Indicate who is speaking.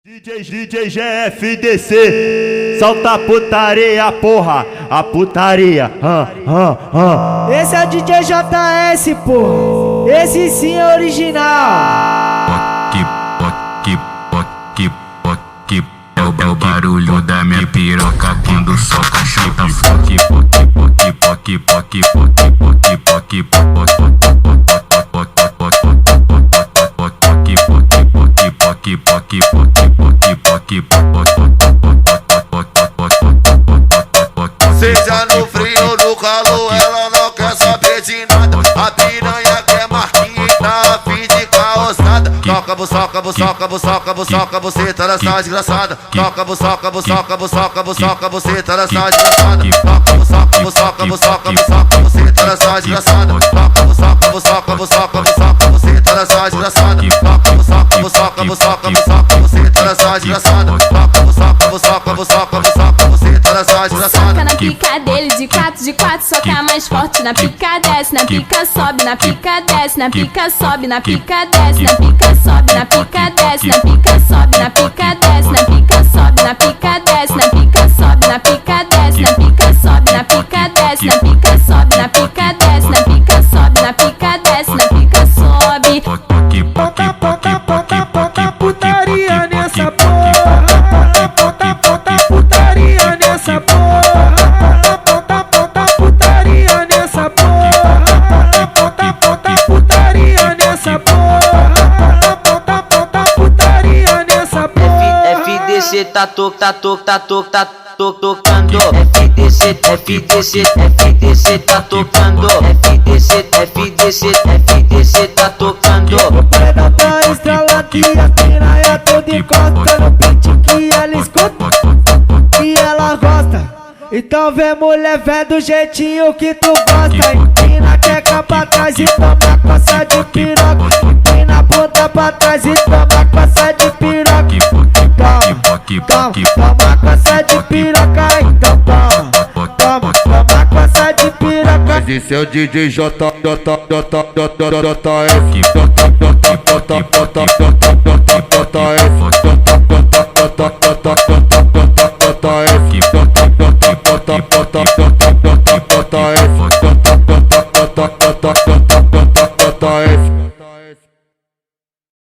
Speaker 1: DJ GFDC, solta a putaria, porra, a putaria.
Speaker 2: Esse é o DJ JS, porra. Esse sim é original.
Speaker 3: É o barulho da minha piroca quando soca chata.
Speaker 4: Seja no frio ou no calor, ela não quer saber de nada. A piranha quer marquinha, tá a fim de calçada. Toca, buçoca, buçoca, buçoca, buçoca, você tá nessa desgraçada. Toca, buçoca, buçoca, buçoca, buçoca, você tá nessa desgraçada. Toca, buçoca, buçoca, buçoca, buçoca, você tá nessa desgraçada. Toca, buçoca, buçoca, buçoca, buçoca, você tá nessa desgraçada. Toca, buçoca, buçoca, buçoca, buçoca, você tá nessa desgraçada. Toca, buçoca, buçoca, buçoca, buçoca, você tá nessa desgraçada.
Speaker 5: Soca na pica dele de quatro, soca mais forte. Na pica desce, na pica sobe, na pica desce, na pica sobe, na pica desce, na pica sobe, na pica desce, na pica sobe, na pica desce, na pica sobe, na pica desce, na pica sobe, na pica desce, na pica sobe, na pica desce, na pica sobe, na pica desce, na pica sobe, na pica desce, na pica sobe.
Speaker 2: Bota putaria nessa porra. Bota putaria nessa porra. Bota putaria nessa porra. Bota putaria nessa porra. Bota putaria nessa porra.
Speaker 6: FDC tá tocando. FDC tá tocando. FDC tá tocando.
Speaker 2: O paredão tá estralando e a piranha toda encosta no beat que ela escuta e ela gosta. Então vem mulher, vem do jeitinho que tu gosta. Empina que é pra trás e toma coça de piroca. Empina a bunda pra trás e toma coça de piroca. Toma coça de piroca, então toma coça de piroca.
Speaker 4: Mas esse é o DJ JF. JF.